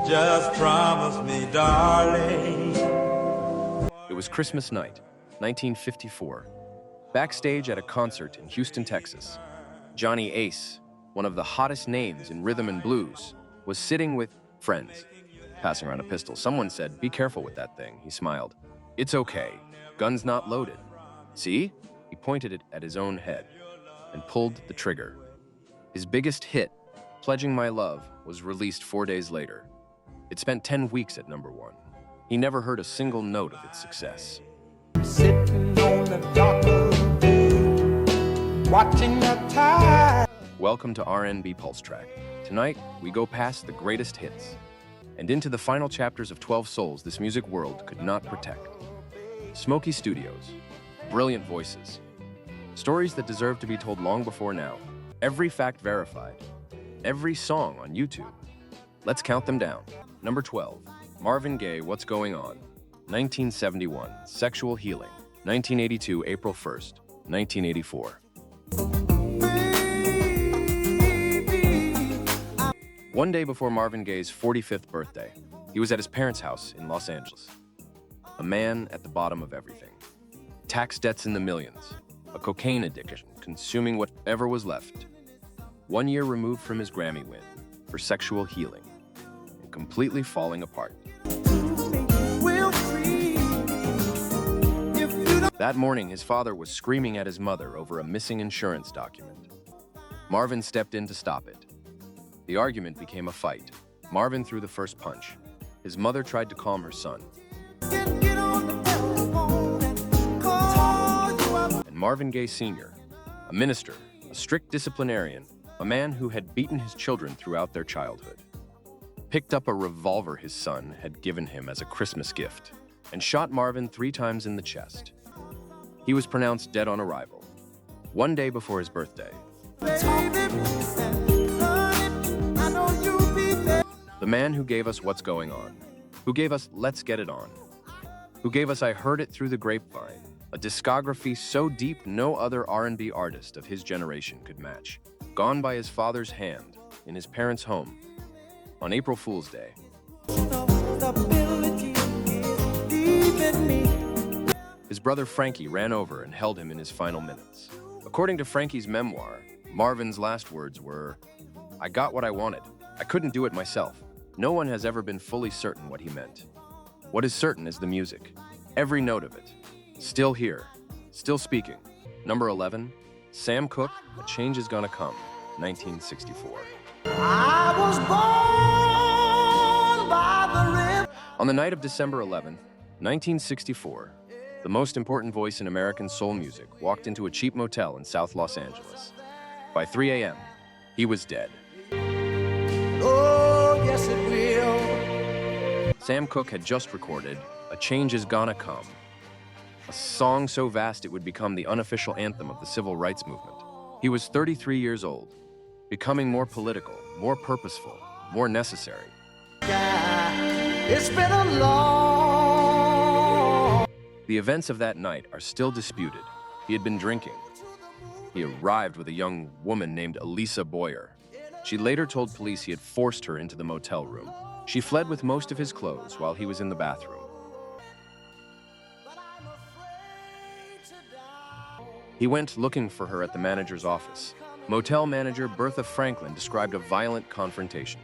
Just promise me, darling. It was Christmas night, 1954. Backstage at a concert in Houston, Texas, Johnny Ace, one of the hottest names in rhythm and blues, was sitting with friends, passing around a pistol. Someone said, "Be careful with that thing." He smiled. "It's okay. Gun's not loaded." "See?" He pointed it at his own head and pulled the trigger. His biggest hit, "Pledging My Love," was released 4 days later. It spent 10 weeks at #1. He never heard a single note of its success. Sitting on the dock of the bay, watching the tide. Welcome to RnBPulseTrack. Tonight, we go past the greatest hits and into the final chapters of 12 souls this music world could not protect. Smoky studios, brilliant voices, stories that deserve to be told long before now, every fact verified, every song on YouTube. Let's count them down. Number 12, Marvin Gaye, "What's Going On?" 1971, "Sexual Healing." 1982, April 1st, 1984. One day before Marvin Gaye's 45th birthday, he was at his parents' house in Los Angeles. A man at the bottom of everything. Tax debts in the millions, a cocaine addiction, consuming whatever was left. 1 year removed from his Grammy win for "Sexual Healing," and completely falling apart. That morning, his father was screaming at his mother over a missing insurance document. Marvin stepped in to stop it. The argument became a fight. Marvin threw the first punch. His mother tried to calm her son. And Marvin Gaye Sr., a minister, a strict disciplinarian, a man who had beaten his children throughout their childhood, picked up a revolver his son had given him as a Christmas gift and shot Marvin 3 times in the chest. He was pronounced dead on arrival, 1 day before his birthday. The man who gave us "What's Going On," who gave us "Let's Get It On," who gave us "I Heard It Through the Grapevine," a discography so deep no other R&B artist of his generation could match, gone by his father's hand in his parents' home on April Fool's Day. His brother Frankie ran over and held him in his final minutes. According to Frankie's memoir, Marvin's last words were, "I got what I wanted. I couldn't do it myself." No one has ever been fully certain what he meant. What is certain is the music, every note of it. Still here, still speaking. Number 11, Sam Cooke, "A Change Is Gonna Come," 1964. I was born by the river. On the night of December 11th, 1964, the most important voice in American soul music walked into a cheap motel in South Los Angeles. By 3 a.m., he was dead. Oh, yes it will. Sam Cooke had just recorded "A Change Is Gonna Come," a song so vast it would become the unofficial anthem of the civil rights movement. He was 33 years old, becoming more political, more purposeful, more necessary. It's been a long... The events of that night are still disputed. He had been drinking. He arrived with a young woman named Elisa Boyer. She later told police he had forced her into the motel room. She fled with most of his clothes while he was in the bathroom. He went looking for her at the manager's office. Motel manager Bertha Franklin described a violent confrontation.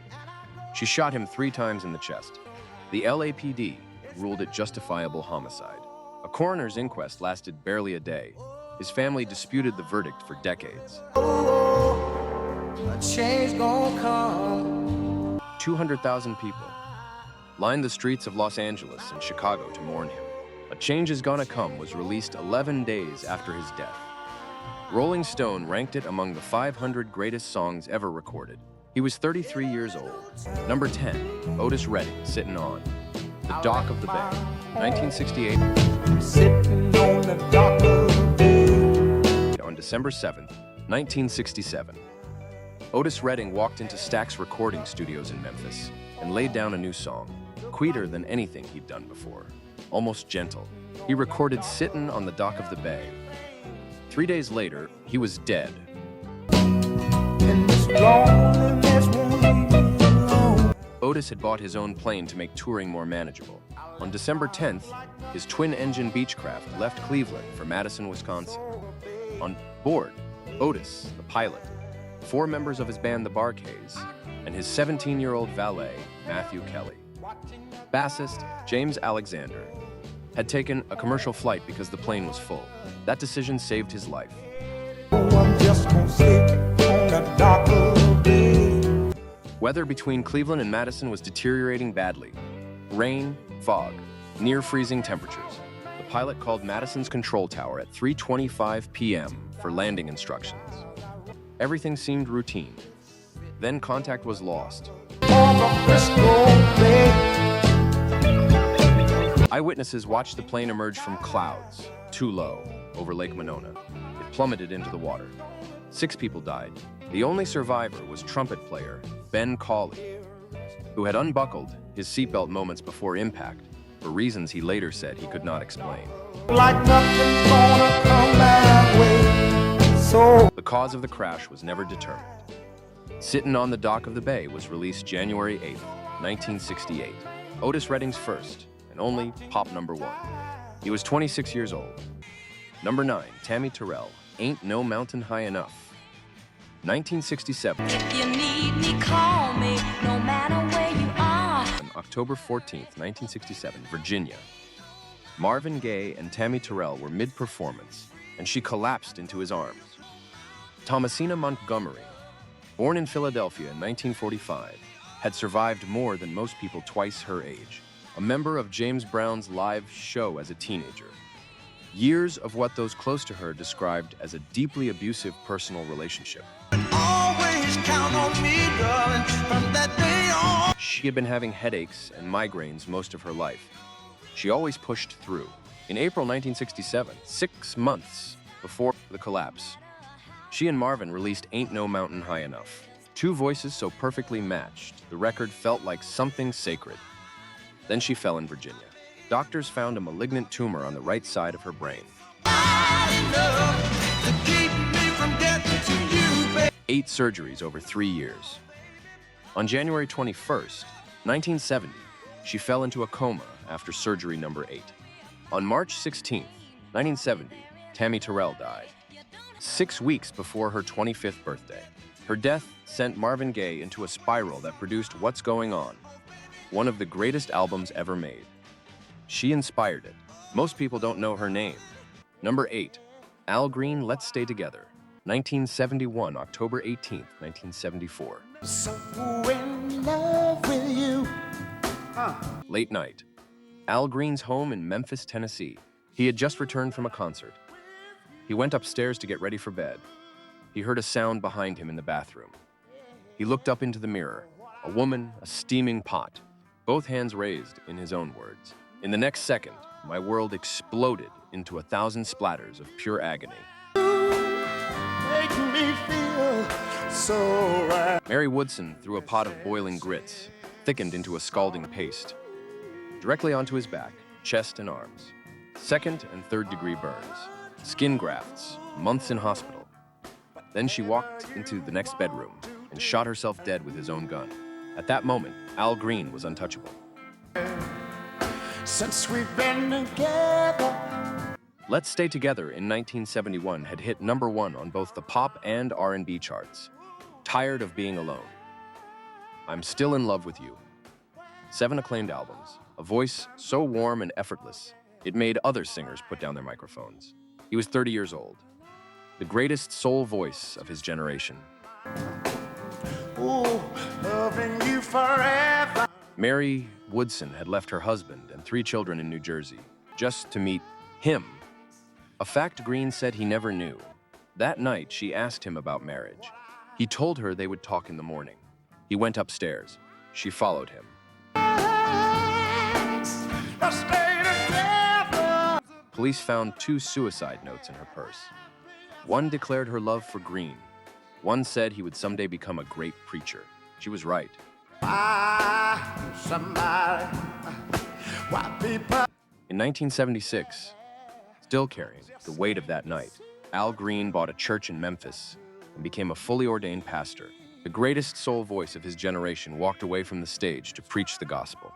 She shot him 3 times in the chest. The LAPD ruled it justifiable homicide. A coroner's inquest lasted barely a day. His family disputed the verdict for decades. A change gonna come. 200,000 people lined the streets of Los Angeles and Chicago to mourn him. "A Change Is Gonna Come" was released 11 days after his death. Rolling Stone ranked it among the 500 greatest songs ever recorded. He was 33 years old. Number 10, Otis Redding, "Sittin' On the Dock of the Bay," 1968. Sitting on the dock of the bay. On December 7th, 1967, Otis Redding walked into Stax recording studios in Memphis and laid down a new song, quieter than anything he'd done before, almost gentle. He recorded "Sittin' on the Dock of the Bay." 3 days later, he was dead. Otis had bought his own plane to make touring more manageable. On December 10th, his twin-engine Beechcraft left Cleveland for Madison, Wisconsin. On board, Otis, the pilot, 4 members of his band, the Bar-Kays, and his 17-year-old valet, Matthew Kelly. Bassist, James Alexander, had taken a commercial flight because the plane was full. That decision saved his life. Weather between Cleveland and Madison was deteriorating badly. Rain, fog, near-freezing temperatures. The pilot called Madison's control tower at 3:25 p.m. for landing instructions. Everything seemed routine. Then contact was lost. Eyewitnesses watched the plane emerge from clouds, too low, over Lake Monona. It plummeted into the water. 6 people died. The only survivor was trumpet player Ben Cawley, who had unbuckled his seatbelt moments before impact, for reasons he later said he could not explain. Like nothing's gonna come my way. So The cause of the crash was never determined. Sittin' on the Dock of the Bay was released January 8, 1968. Otis Redding's first and only pop number 1. He was 26 years old. Number 9, Tammi Terrell, Ain't No Mountain High Enough. 1967. If you need me, call me, no matter where you are. On October 14, 1967, Virginia. Marvin Gaye and Tammi Terrell were mid-performance, and she collapsed into his arms. Thomasina Montgomery, born in Philadelphia in 1945, had survived more than most people twice her age, a member of James Brown's live show as a teenager. Years of what those close to her described as a deeply abusive personal relationship. Always count on me, darling, from that day on. She had been having headaches and migraines most of her life. She always pushed through. In April 1967, 6 months before the collapse, she and Marvin released Ain't No Mountain High Enough. 2 voices so perfectly matched, the record felt like something sacred. Then she fell in Virginia. Doctors found a malignant tumor on the right side of her brain. 8 surgeries over 3 years. On January 21st, 1970, she fell into a coma after surgery number 8. On March 16th, 1970, Tammi Terrell died, 6 weeks before her 25th birthday. Her death sent Marvin Gaye into a spiral that produced What's Going On, one of the greatest albums ever made. She inspired it. Most people don't know her name. Number 8, Al Green, Let's Stay Together. 1971, October 18th, 1974. So in love with you. Late night. Al Green's home in Memphis, Tennessee. He had just returned from a concert. He went upstairs to get ready for bed. He heard a sound behind him in the bathroom. He looked up into the mirror. A woman, a steaming pot, both hands raised, in his own words. In the next second, my world exploded into 1,000 splatters of pure agony. Make me feel so right. Mary Woodson threw a pot of boiling grits, thickened into a scalding paste, directly onto his back, chest and arms. 2nd and 3rd degree burns, skin grafts, months in hospital. Then she walked into the next bedroom and shot herself dead with his own gun. At that moment, Al Green was untouchable. Since we've been together. Let's Stay Together in 1971 had hit number 1 on both the pop and R&B charts. Tired of Being Alone. I'm Still in Love with You. 7 acclaimed albums, a voice so warm and effortless, it made other singers put down their microphones. He was 30 years old, the greatest soul voice of his generation. Ooh, loving you forever. Mary Woodson had left her husband and 3 children in New Jersey just to meet him, a fact Green said he never knew. That night, she asked him about marriage. He told her they would talk in the morning. He went upstairs. She followed him. Let's stay together. Police found 2 suicide notes in her purse. One declared her love for Green. One said he would someday become a great preacher. She was right. Somebody, why people? In 1976, still carrying the weight of that night, Al Green bought a church in Memphis and became a fully ordained pastor. The greatest soul voice of his generation walked away from the stage to preach the gospel.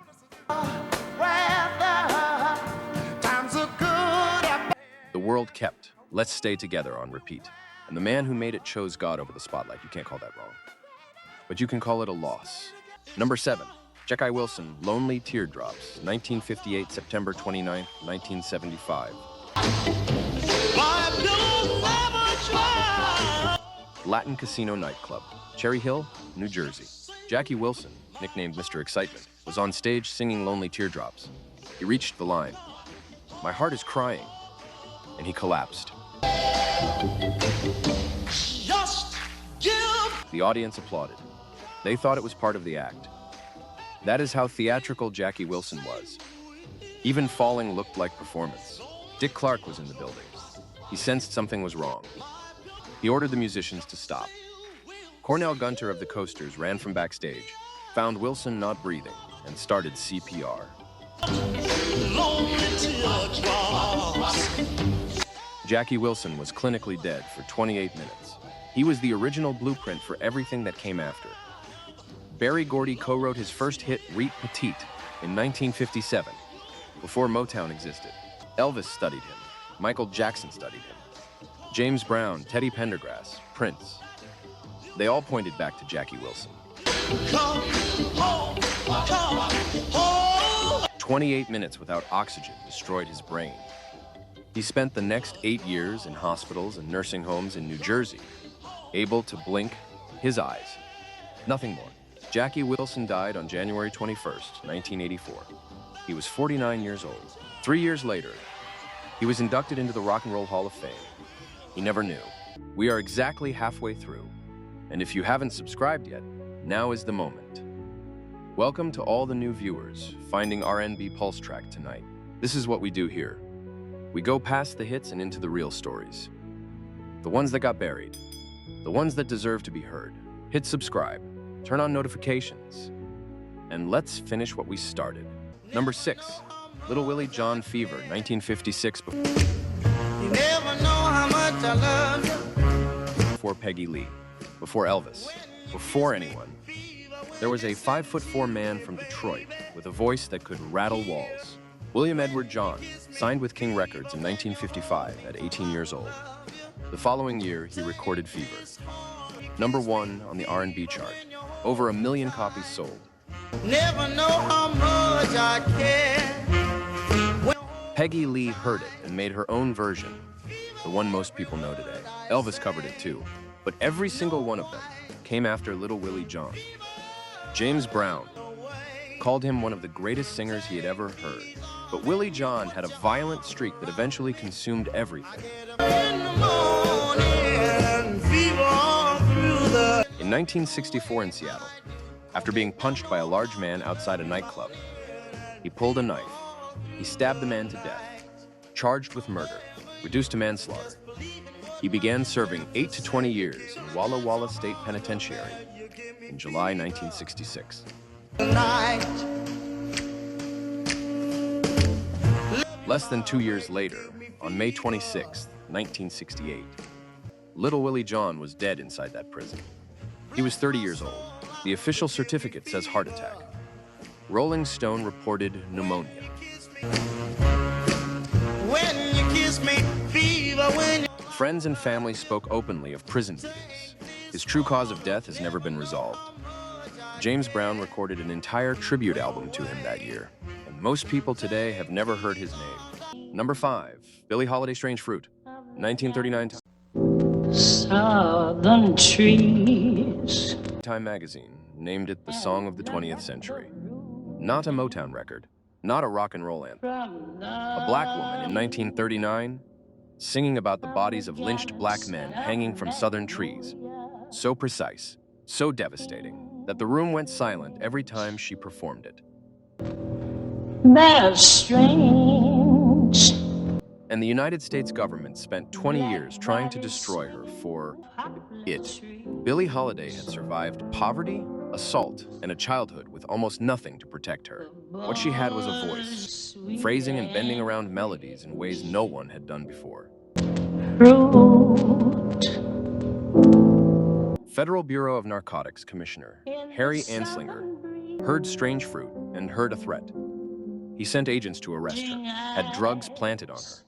The world kept "Let's Stay Together" on repeat, and the man who made it chose God over the spotlight. You can't call that wrong. But you can call it a loss. Number 7, Jackie Wilson, "Lonely Teardrops," 1958, September 29th, 1975. Latin Casino Nightclub, Cherry Hill, New Jersey. Jackie Wilson, nicknamed Mr. Excitement, was on stage singing "Lonely Teardrops." He reached the line, "My heart is crying," and he collapsed. The audience applauded. They thought it was part of the act. That is how theatrical Jackie Wilson was. Even falling looked like performance. Dick Clark was in the building. He sensed something was wrong. He ordered the musicians to stop. Cornell Gunter of the Coasters ran from backstage, found Wilson not breathing, and started CPR. Jackie Wilson was clinically dead for 28 minutes. He was the original blueprint for everything that came after. Berry Gordy co-wrote his first hit, Reet Petite, in 1957, before Motown existed. Elvis studied him. Michael Jackson studied him. James Brown, Teddy Pendergrass, Prince. They all pointed back to Jackie Wilson. 28 minutes without oxygen destroyed his brain. He spent the next 8 years in hospitals and nursing homes in New Jersey, able to blink his eyes. Nothing more. Jackie Wilson died on January 21st, 1984. He was 49 years old. 3 years later, he was inducted into the Rock and Roll Hall of Fame. He never knew. We are exactly halfway through, and if you haven't subscribed yet, now is the moment. Welcome to all the new viewers finding RnBPulseTrack tonight. This is what we do here. We go past the hits and into the real stories. The ones that got buried. The ones that deserve to be heard. Hit subscribe, turn on notifications, and let's finish what we started. Number 6, Little Willie John Fever, 1956. You never know how much I love you. Before Peggy Lee, before Elvis, before anyone, there was a 5'4" man from Detroit with a voice that could rattle walls. William Edward John signed with King Records in 1955 at 18 years old. The following year, he recorded Fever. Number 1 on the R&B chart. Over 1 million copies sold. Never know how much I care. Peggy Lee heard it and made her own version, the one most people know today. Elvis covered it too, but every single one of them came after Little Willie John. James Brown called him one of the greatest singers he had ever heard, but Willie John had a violent streak that eventually consumed everything. In 1964 in Seattle, after being punched by a large man outside a nightclub, he pulled a knife. He stabbed the man to death, charged with murder, reduced to manslaughter. He began serving 8 to 20 years in Walla Walla State Penitentiary in July 1966. Less than 2 years later, on May 26, 1968, Little Willie John was dead inside that prison. He was 30 years old. The official certificate says heart attack. Rolling Stone reported pneumonia. When you kiss me, fever when you... Friends and family spoke openly of prison beatings. His true cause of death has never been resolved. James Brown recorded an entire tribute album to him that year, and most people today have never heard his name. Number 5, Billie Holiday, Strange Fruit, 1939. Southern trees. Time magazine named it the song of the 20th century. Not a Motown record, not a rock and roll anthem. A black woman in 1939 singing about the bodies of lynched black men hanging from southern trees. So precise, so devastating, that the room went silent every time she performed it. That's strange. And the United States government spent 20 years trying to destroy her for it. Billie Holiday had survived poverty, assault, and a childhood with almost nothing to protect her. What she had was a voice, phrasing and bending around melodies in ways no one had done before. Fruit. Federal Bureau of Narcotics Commissioner Harry Anslinger heard strange fruit and heard a threat. He sent agents to arrest her, had drugs planted on her,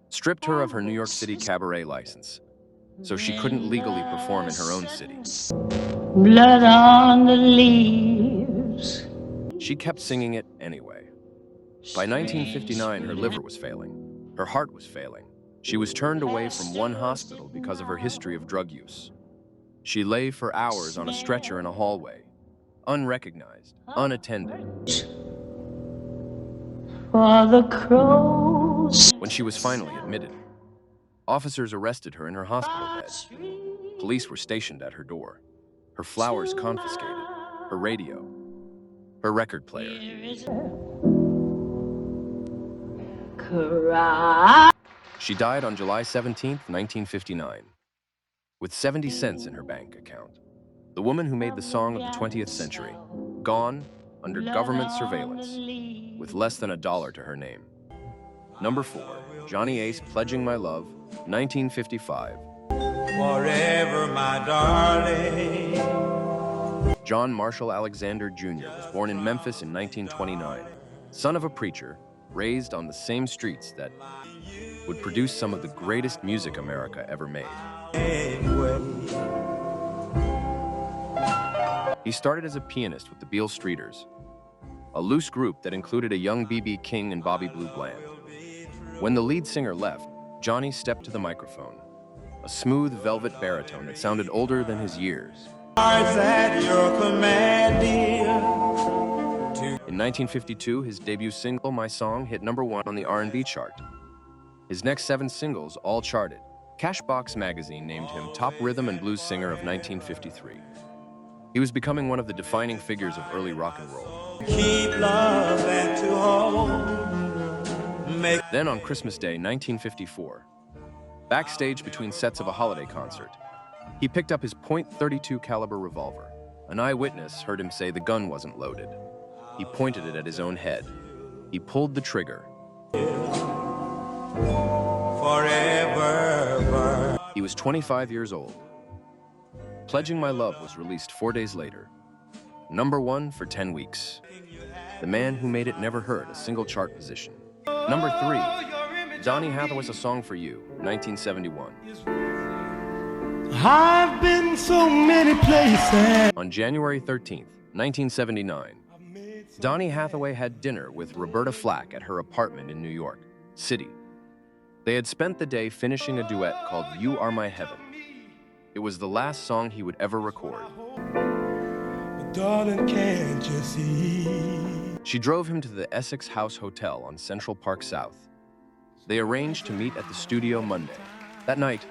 stripped her of her New York City cabaret license, so she couldn't legally perform in her own city. Blood on the leaves. She kept singing it anyway. By 1959, her liver was failing. Her heart was failing. She was turned away from one hospital because of her history of drug use. She lay for hours on a stretcher in a hallway, unrecognized, unattended. For the crows. When she was finally admitted, officers arrested her in her hospital bed. Police were stationed at her door. Her flowers confiscated, her radio, her record player. Cry. She died on July 17, 1959, with 70 cents in her bank account. The woman who made the song of the 20th century, gone under government surveillance, with less than $1 to her name. Number 4, Johnny Ace, Pledging My Love, 1955. Forever, my darling. John Marshall Alexander Jr. was born in Memphis in 1929, son of a preacher, raised on the same streets that would produce some of the greatest music America ever made. He started as a pianist with the Beale Streeters, a loose group that included a young B.B. King and Bobby Blue Bland. When the lead singer left, Johnny stepped to the microphone, a smooth velvet baritone that sounded older than his years. At your command, dear. In 1952, his debut single, My Song, hit #1 on the R&B chart. His next 7 singles all charted. Cashbox magazine named him Top Rhythm and Blues Singer of 1953. He was becoming one of the defining figures of early rock and roll. Keep love and to hold. Then on Christmas Day, 1954, backstage between sets of a holiday concert, he picked up his .32 caliber revolver. An eyewitness heard him say the gun wasn't loaded. He pointed it at his own head. He pulled the trigger. Forever. He was 25 years old. Pledging My Love was released 4 days later. #1 for 10 weeks. The man who made it never heard a single chart position. Number 3, Donny Hathaway's A Song for You, 1971. I've been so many places. On January 13th, 1979, Donny Hathaway had dinner with Roberta Flack at her apartment in New York City. They had spent the day finishing a duet called You Are My Heaven. It was the last song he would ever record. But darling, can't you see? She drove him to the Essex House Hotel on Central Park South. They arranged to meet at the studio Monday. That night,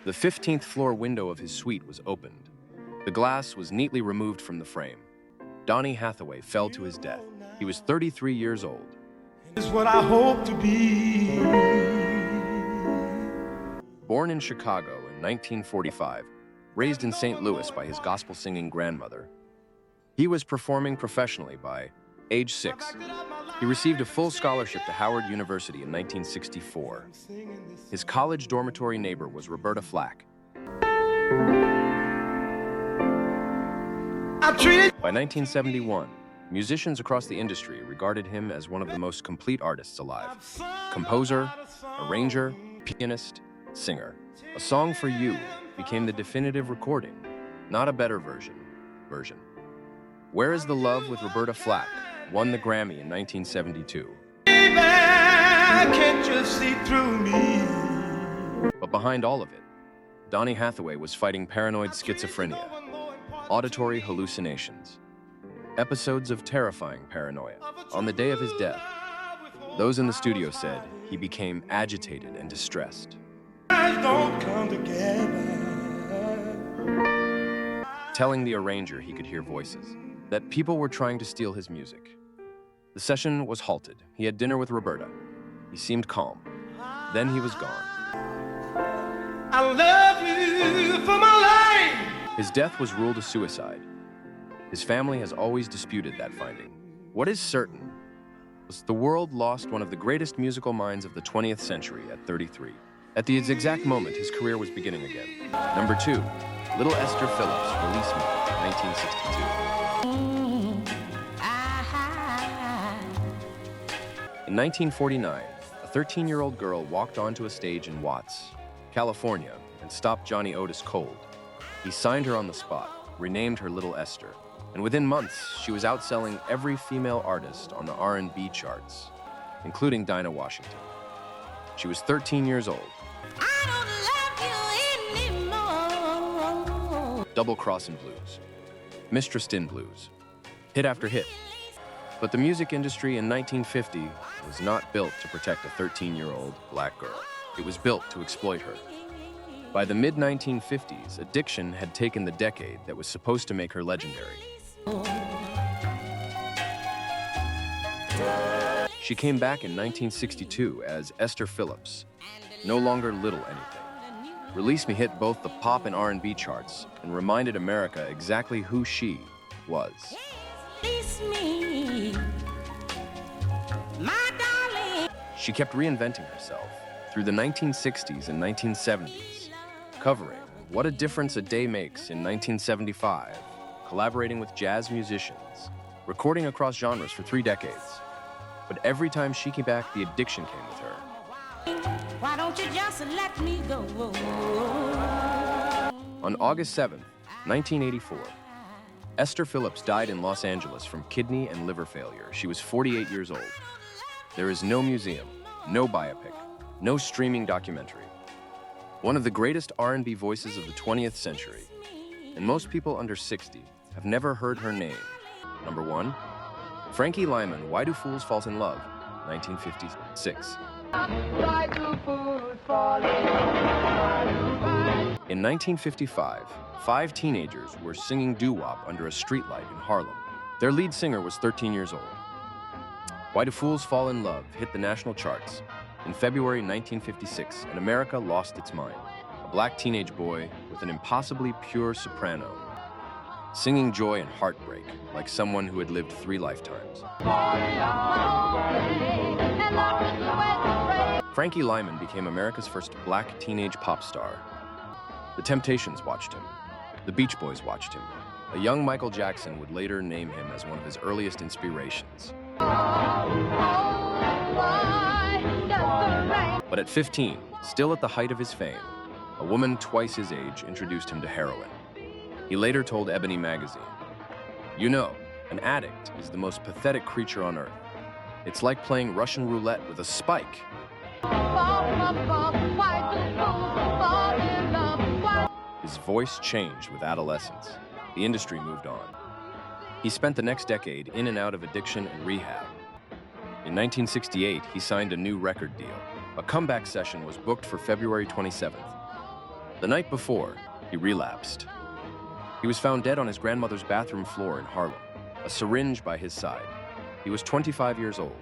the 15th floor window of his suite was opened. The glass was neatly removed from the frame. Donny Hathaway fell to his death. He was 33 years old. It's what I hope to be. Born in Chicago in 1945, raised in St. Louis by his gospel-singing grandmother, he was performing professionally by age 6. He received a full scholarship to Howard University in 1964. His college dormitory neighbor was Roberta Flack. By 1971, musicians across the industry regarded him as one of the most complete artists alive. Composer, arranger, pianist, singer. A Song for You became the definitive recording, not a better version. Where Is the Love with Roberta Flack won the Grammy in 1972. Baby, can't you see through me? But behind all of it, Donny Hathaway was fighting paranoid schizophrenia, auditory hallucinations, episodes of terrifying paranoia. On the day of his death, those in the studio said he became agitated and distressed. Don't come together. Telling the arranger he could hear voices, that people were trying to steal his music. The session was halted. He had dinner with Roberta. He seemed calm. Then he was gone. I love you for my life. His death was ruled a suicide. His family has always disputed that finding. What is certain was the world lost one of the greatest musical minds of the 20th century at 33. At the exact moment his career was beginning again. Number 2, Little Esther Phillips, Release Me, 1962. In 1949, a 13-year-old girl walked onto a stage in Watts, California, and stopped Johnny Otis cold. He signed her on the spot, renamed her Little Esther, and within months, she was outselling every female artist on the R&B charts, including Dinah Washington. She was 13 years old. Double Crossin' Blues, Mistressin Blues, hit after hit. But the music industry in 1950 was not built to protect a 13-year-old black girl. It was built to exploit her. By the mid-1950s, addiction had taken the decade that was supposed to make her legendary. She came back in 1962 as Esther Phillips, no longer Little Anything. Release Me hit both the pop and R&B charts and reminded America exactly who she was. She kept reinventing herself through the 1960s and 1970s, covering What a Difference a Day Makes in 1975, collaborating with jazz musicians, recording across genres for 3 decades. But every time she came back, the addiction came with her. Why don't you just let me go? On August 7, 1984, Esther Phillips died in Los Angeles from kidney and liver failure. She was 48 years old. There is no museum, no biopic, no streaming documentary. One of the greatest R&B voices of the 20th century, and most people under 60 have never heard her name. Number 1, Frankie Lymon, Why Do Fools Fall in Love, 1956. In 1955, 5 teenagers were singing doo-wop under a streetlight in Harlem. Their lead singer was 13 years old. Why Do Fools Fall in Love hit the national charts in February 1956, and America lost its mind. A black teenage boy with an impossibly pure soprano, singing joy and heartbreak like someone who had lived 3 lifetimes. Frankie Lymon became America's first black teenage pop star. The Temptations watched him. The Beach Boys watched him. A young Michael Jackson would later name him as one of his earliest inspirations. But at 15, still at the height of his fame, a woman twice his age introduced him to heroin. He later told Ebony magazine, "You know, an addict is the most pathetic creature on earth. It's like playing Russian roulette with a spike." His voice changed with adolescence. The industry moved on. He spent the next decade in and out of addiction and rehab. In 1968, he signed a new record deal. A comeback session was booked for February 27th. The night before, he relapsed. He was found dead on his grandmother's bathroom floor in Harlem, a syringe by his side. He was 25 years old.